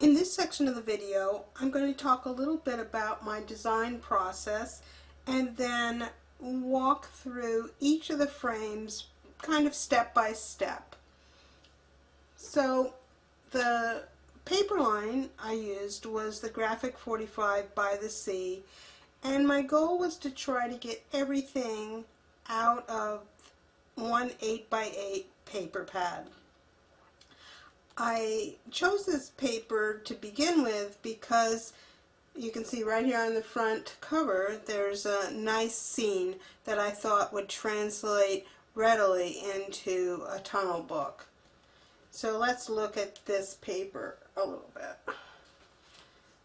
In this section of the video, I'm going to talk a little bit about my design process and then walk through each of the frames kind of step by step. So the paper line I used was the Graphic 45 by the Sea, and my goal was to try to get everything out of one 8x8 paper pad. I chose this paper to begin with because you can see right here on the front cover there's a nice scene that I thought would translate readily into a tunnel book. So let's look at this paper a little bit.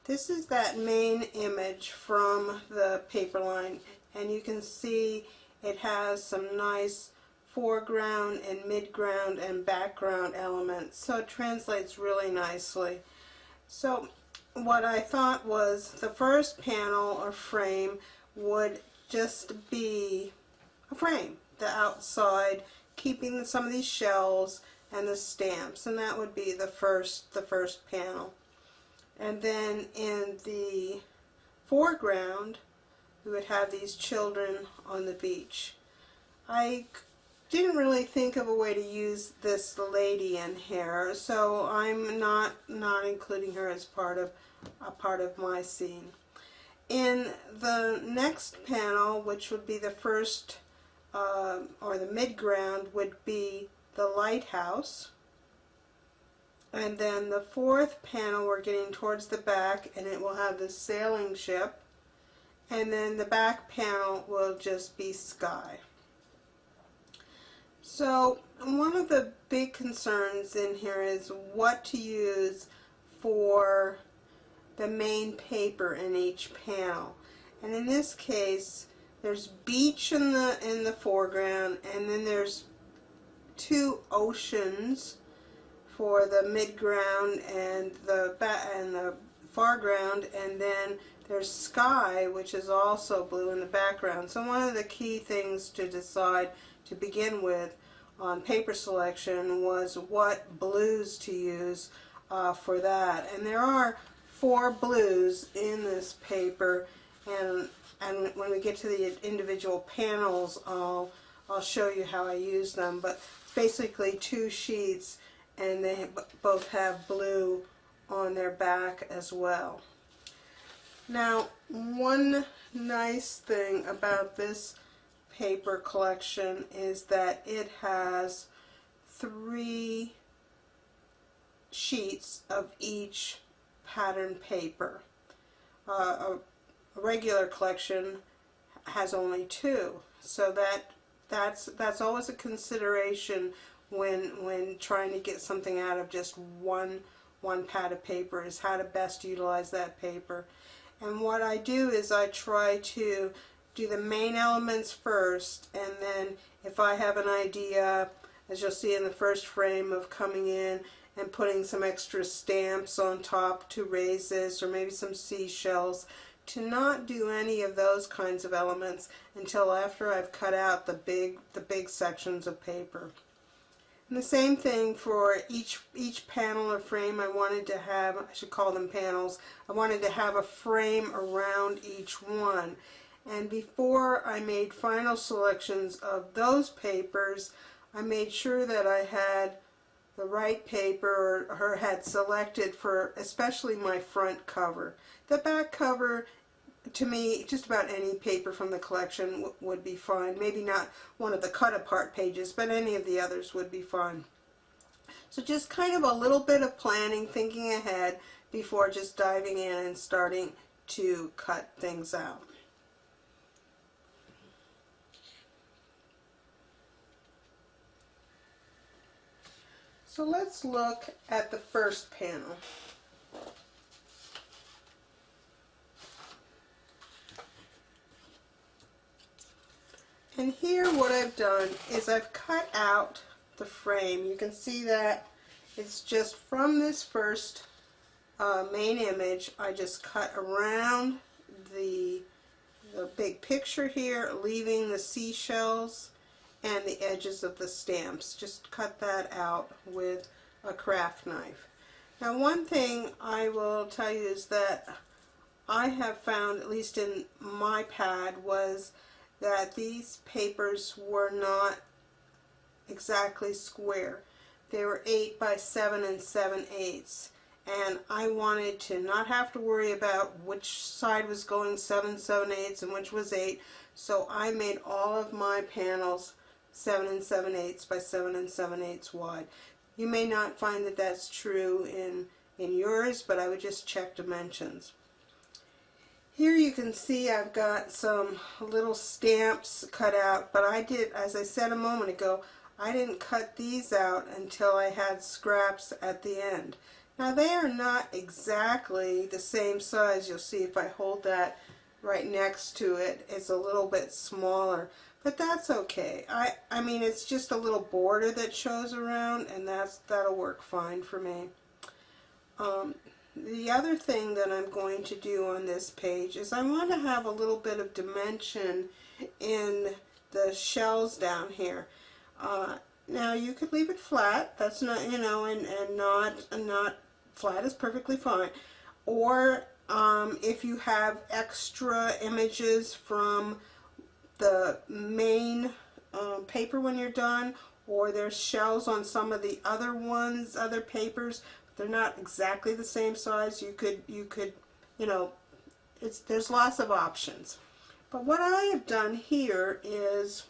This is that main image from the paper line, and you can see it has some nice foreground and midground and background elements, so it translates really nicely. So what I thought was the first panel or frame would just be a frame, the outside, keeping some of these shells and the stamps, and that would be the first panel. And then in the foreground we would have these children on the beach. I didn't really think of a way to use this lady in here, so I'm not including her as part of my scene. In the next panel, which would be the first or the midground, would be the lighthouse, and then the fourth panel we're getting towards the back, and it will have the sailing ship, and then the back panel will just be sky. So one of the big concerns in here is what to use for the main paper in each panel. And in this case, there's beach in the foreground, and then there's two oceans for the midground and the foreground, and then there's sky, which is also blue in the background. So one of the key things to decide to begin with on paper selection was what blues to use for that. And there are 4 blues in this paper, and when we get to the individual panels I'll show you how I use them, but basically 2 sheets, and they both have blue on their back as well. Now, one nice thing about this paper collection is that it has 3 sheets of each pattern paper. A regular collection has only 2, so that's always a consideration when trying to get something out of just one pad of paper, is how to best utilize that paper. And what I do is I try to do the main elements first, and then if I have an idea, as you'll see in the first frame, of coming in and putting some extra stamps on top to raise this, or maybe some seashells, to not do any of those kinds of elements until after I've cut out the big sections of paper. And the same thing for each panel or frame. I wanted to have, I should call them panels, I wanted to have a frame around each one. And before I made final selections of those papers, I made sure that I had the right paper, or had selected for especially my front cover. The back cover, to me, just about any paper from the collection would be fine. Maybe not one of the cut apart pages, but any of the others would be fine. So just kind of a little bit of planning, thinking ahead before just diving in and starting to cut things out. So let's look at the first panel. And here what I've done is I've cut out the frame. You can see that it's just from this first main image. I just cut around the big picture here, leaving the seashells and the edges of the stamps. Just cut that out with a craft knife. Now one thing I will tell you is that I have found, at least in my pad, was that these papers were not exactly square. They were 8 by 7 and 7/8, and I wanted to not have to worry about which side was going 7 7/8 and which was 8, so I made all of my panels 7 and 7/8 by 7 and 7/8 wide. You may not find that that's true in yours, but I would just check dimensions. Here you can see I've got some little stamps cut out, but I did, as I said a moment ago, I didn't cut these out until I had scraps at the end. Now they are not exactly the same size. You'll see if I hold that right next to it, it's a little bit smaller, but that's okay. I mean, it's just a little border that shows around, and that'll work fine for me. The other thing that I'm going to do on this page is I want to have a little bit of dimension in the shells down here. Now you could leave it flat, that's not, you know, and not flat is perfectly fine. Or if you have extra images from the main paper when you're done, or there's shells on some of the other ones, other papers, they're not exactly the same size, you could, you know, there's lots of options. But what I have done here is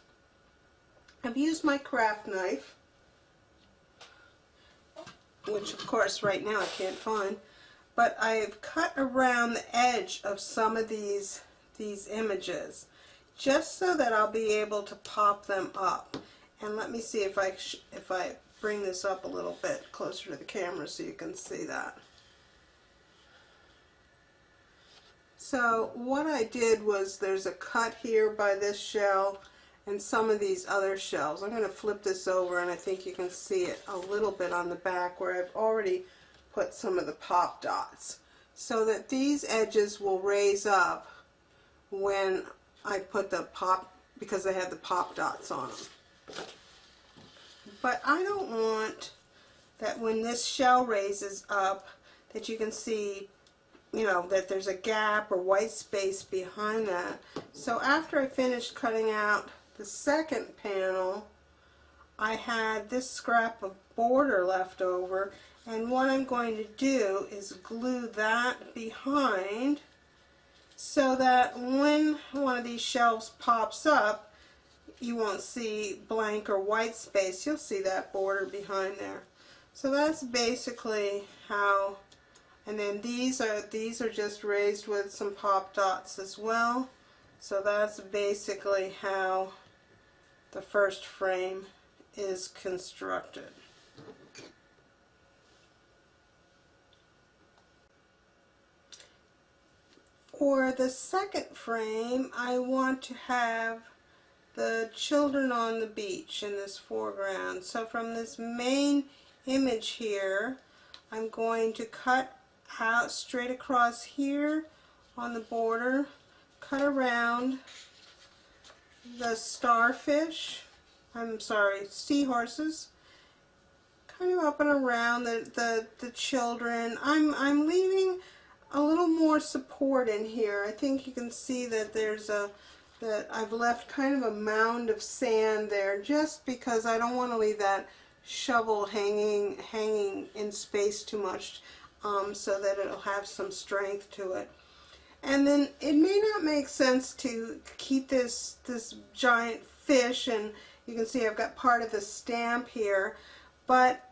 I've used my craft knife, which of course right now I can't find, but I've cut around the edge of some of these images just so that I'll be able to pop them up. And let me see if I bring this up a little bit closer to the camera so you can see that. So what I did was, there's a cut here by this shell and some of these other shells. I'm going to flip this over, and I think you can see it a little bit on the back where I've already put some of the pop dots, so that these edges will raise up when I put the pop, because they have the pop dots on them. But I don't want that when this shell raises up that you can see, you know, that there's a gap or white space behind that. So after I finished cutting out the second panel, I had this scrap of border left over, and what I'm going to do is glue that behind so that when one of these shells pops up, you won't see blank or white space, you'll see that border behind there. So that's basically how, and then these are just raised with some pop dots as well. So that's basically how the first frame is constructed. For the second frame, I want to have the children on the beach in this foreground. So from this main image here, I'm going to cut out straight across here on the border, cut around the starfish, seahorses, kind of up and around the children. I'm leaving a little more support in here. I think you can see that there's that I've left kind of a mound of sand there, just because I don't want to leave that shovel hanging in space too much, so that it'll have some strength to it. And then it may not make sense to keep this giant fish, and you can see I've got part of the stamp here, but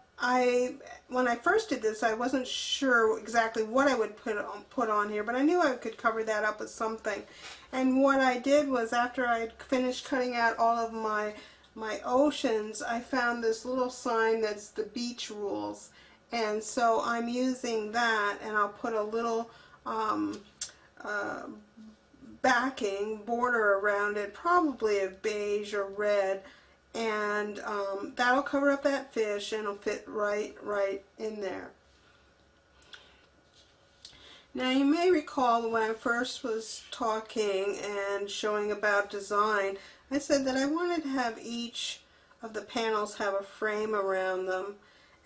when I first did this, I wasn't sure exactly what I would put on here, but I knew I could cover that up with something. And what I did was, after I finished cutting out all of my oceans, I found this little sign that's the beach rules, and so I'm using that, and I'll put a little backing border around it, probably of beige or red, and that'll cover up that fish, and it'll fit right in there. Now you may recall when I first was talking and showing about design, I said that I wanted to have each of the panels have a frame around them,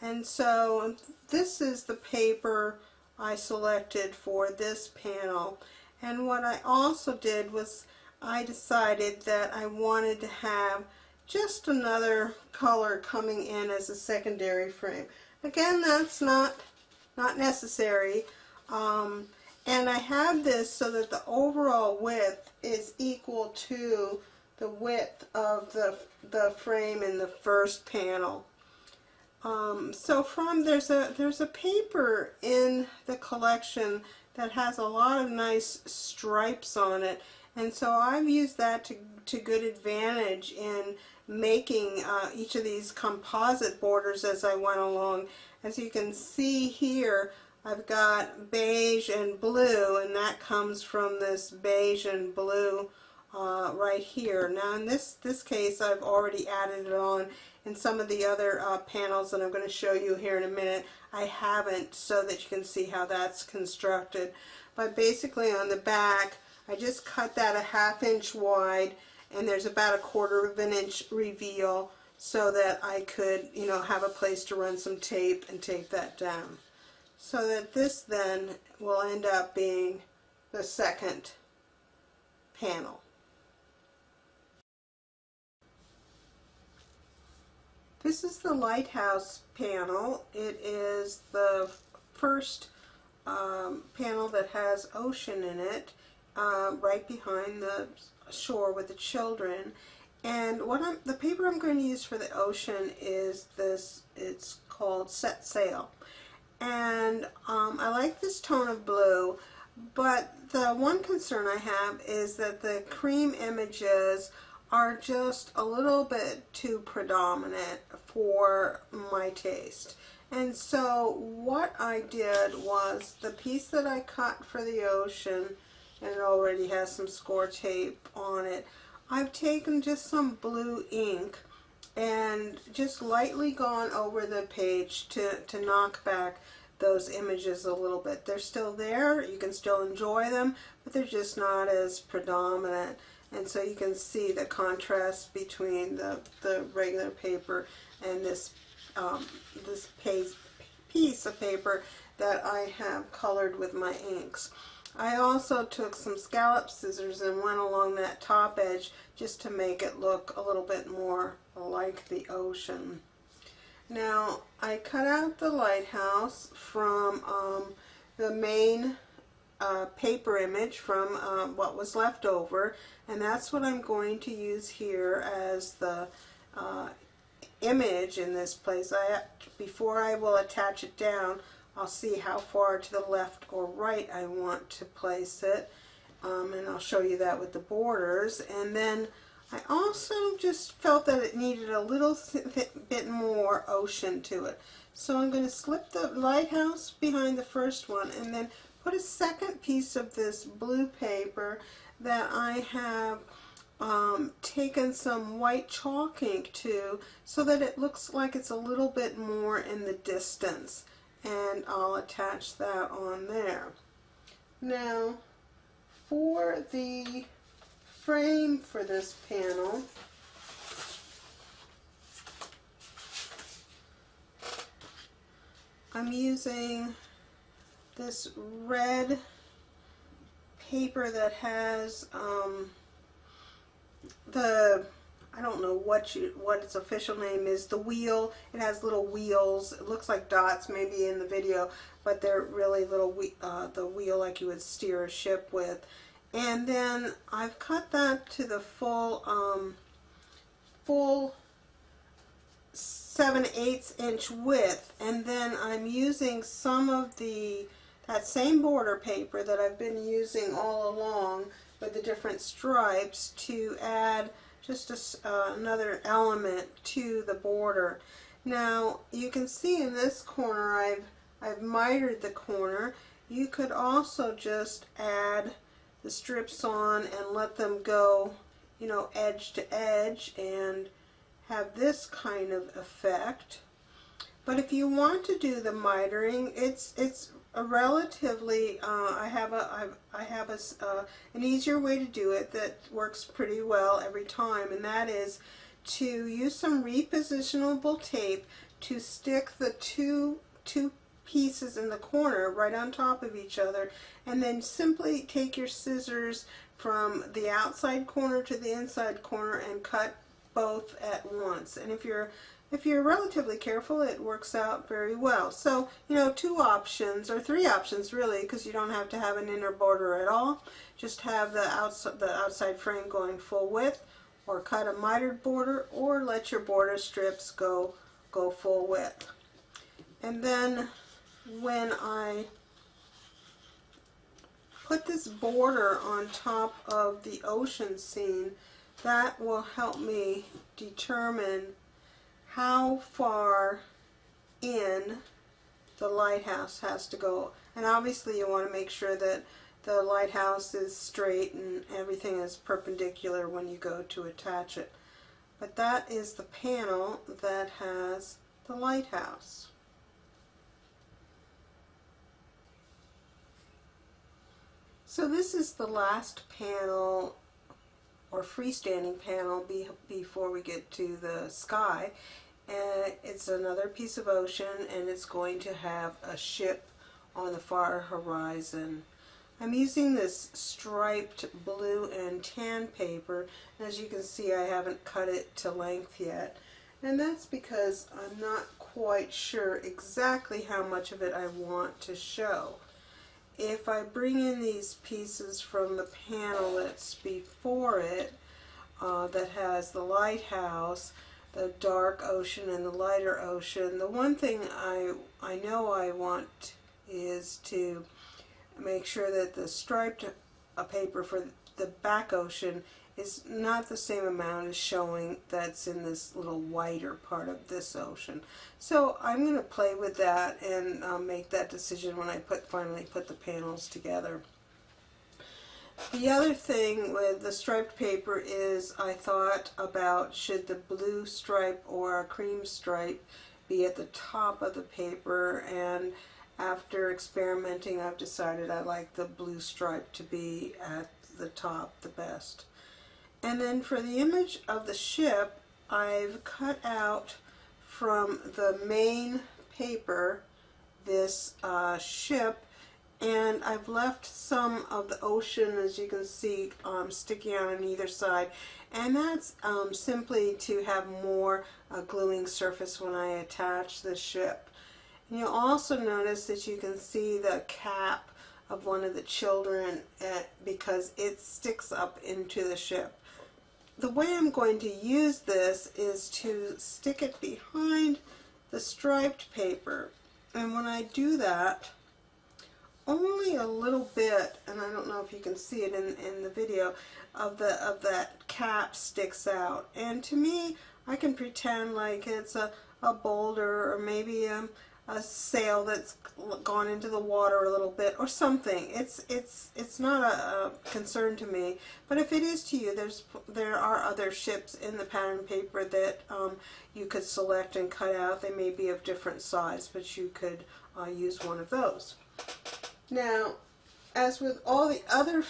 And so this is the paper I selected for this panel. And what I also did was I decided that I wanted to have just another color coming in as a secondary frame. Again, that's not necessary. And I have this so that the overall width is equal to the width of the frame in the first panel. So there's a paper in the collection that has a lot of nice stripes on it, and so I've used that to good advantage in making each of these composite borders as I went along. As you can see here, I've got beige and blue, and that comes from this beige and blue right here. Now in this case, I've already added it on. In some of the other panels that I'm going to show you here in a minute, I haven't, so that you can see how that's constructed. But basically on the back, I just cut that a 1/2 inch wide, and there's about 1/4 inch reveal so that I could, you know, have a place to run some tape and tape that down. So that this then will end up being the second panel. This is the lighthouse panel. It is the first panel that has ocean in it, right behind the shore with the children. And the paper I'm going to use for the ocean is this. It's called Set Sail. And I like this tone of blue, but the one concern I have is that the cream images are just a little bit too predominant for my taste. And so what I did was the piece that I cut for the ocean, and it already has some score tape on it, I've taken just some blue ink and just lightly gone over the page to knock back those images a little bit. They're still there, you can still enjoy them, but they're just not as predominant. And so you can see the contrast between the regular paper and this piece of paper that I have colored with my inks. I also took some scallop scissors and went along that top edge just to make it look a little bit more like the ocean. Now I cut out the lighthouse from the main paper image from what was left over, and that's what I'm going to use here as the image in this place. Before I will attach it down, I'll see how far to the left or right I want to place it, and I'll show you that with the borders. And then I also just felt that it needed a little bit more ocean to it. So I'm going to slip the lighthouse behind the first one and then put a second piece of this blue paper that I have taken some white chalk ink to, so that it looks like it's a little bit more in the distance, and I'll attach that on there. Now for the frame for this panel, I'm using this red paper that has I don't know what its official name is, the wheel. It has little wheels. It looks like dots maybe in the video, but they're really little the wheel like you would steer a ship with. And then I've cut that to the full 7/8 inch width, and then I'm using some of that same border paper that I've been using all along with the different stripes to add just another element to the border. Now you can see in this corner I've mitered the corner. You could also just add the strips on and let them go, you know, edge to edge and have this kind of effect. But if you want to do the mitering, it's a relatively I have an easier way to do it that works pretty well every time, and that is to use some repositionable tape to stick the two pieces in the corner right on top of each other, and then simply take your scissors from the outside corner to the inside corner and cut both at once. And if you're relatively careful, it works out very well. So, you know, two options, or three options really, because you don't have to have an inner border at all. Just have the outside frame going full width, or cut a mitered border, or let your border strips go full width. And then when I put this border on top of the ocean scene, that will help me determine how far in the lighthouse has to go. And obviously you want to make sure that the lighthouse is straight and everything is perpendicular when you go to attach it. But that is the panel that has the lighthouse. So this is the last panel, or freestanding panel, before we get to the sky. And it's another piece of ocean, and it's going to have a ship on the far horizon. I'm using this striped blue and tan paper. As you can see, I haven't cut it to length yet. And that's because I'm not quite sure exactly how much of it I want to show. If I bring in these pieces from the panel that's before it, that has the lighthouse, the dark ocean and the lighter ocean, the one thing I know I want is to make sure that the striped paper for the back ocean is not the same amount as showing that's in this little whiter part of this ocean. So I'm going to play with that and make that decision when I finally put the panels together. The other thing with the striped paper is I thought about, should the blue stripe or a cream stripe be at the top of the paper, and after experimenting I've decided I like the blue stripe to be at the top the best. And then for the image of the ship, I've cut out from the main paper this ship, and I've left some of the ocean, as you can see, sticking out on either side, and that's simply to have more gluing surface when I attach the ship. And you'll also notice that you can see the cap of one of the children because it sticks up into the ship. The way I'm going to use this is to stick it behind the striped paper, and when I do that, only a little bit, and I don't know if you can see it in the video, of that cap sticks out. And to me, I can pretend like it's a boulder, or maybe a sail that's gone into the water a little bit, or something. It's not a concern to me, but if it is to you, there are other ships in the pattern paper that you could select and cut out. They may be of different size, but you could use one of those. Now, as with all the other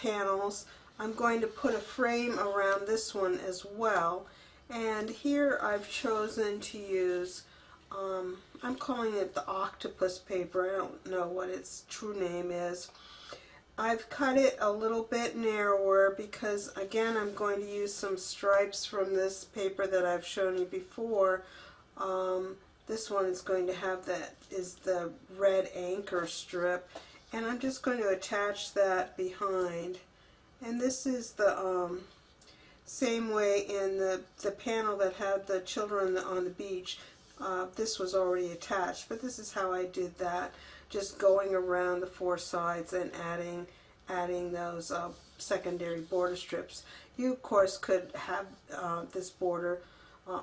panels, I'm going to put a frame around this one as well, and here I've chosen to use I'm calling it the octopus paper. I don't know what its true name is. I've cut it a little bit narrower because, again, I'm going to use some stripes from this paper that I've shown you before. This one is going to have the red anchor strip, and I'm just going to attach that behind. And this is the same way in the panel that had the children on the beach. This was already attached, but this is how I did that, just going around the four sides and adding those secondary border strips. You of course could have this border,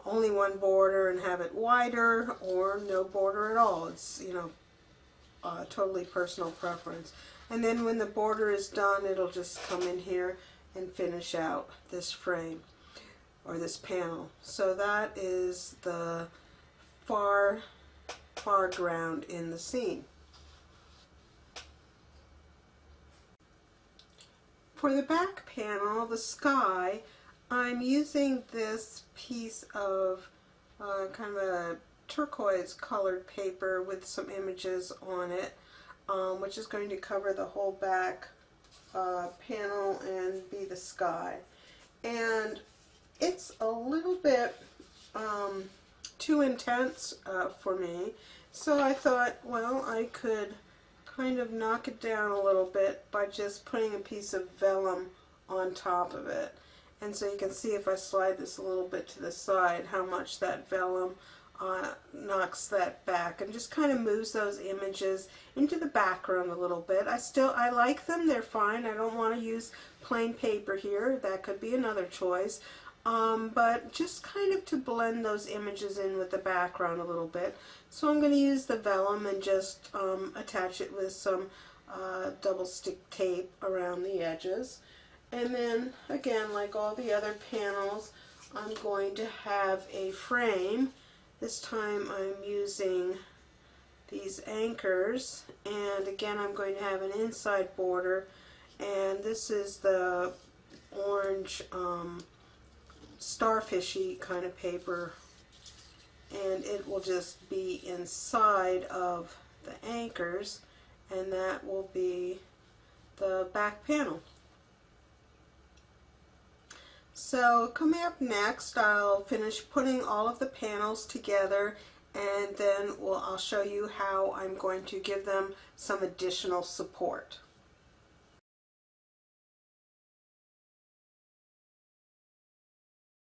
only one border, and have it wider, or no border at all. It's, you know, totally personal preference. And then when the border is done, it'll just come in here and finish out this frame, or this panel. So that is the far ground in the scene. For the back panel, the sky, I'm using this piece of kind of a turquoise colored paper with some images on it, which is going to cover the whole back panel and be the sky. And it's a little bit too intense for me, so I thought, well, I could kind of knock it down a little bit by just putting a piece of vellum on top of it. And so you can see if I slide this a little bit to the side how much that vellum knocks that back and just kind of moves those images into the background a little bit. I like them, they're fine. I don't want to use plain paper here. That could be another choice. But just kind of to blend those images in with the background a little bit. So I'm going to use the vellum and just attach it with some double stick tape around the edges. And then again, like all the other panels, I'm going to have a frame. This time I'm using these anchors, and again I'm going to have an inside border, and this is the orange starfishy kind of paper, and it will just be inside of the anchors, and that will be the back panel. So coming up next, I'll finish putting all of the panels together, and then I'll show you how I'm going to give them some additional support.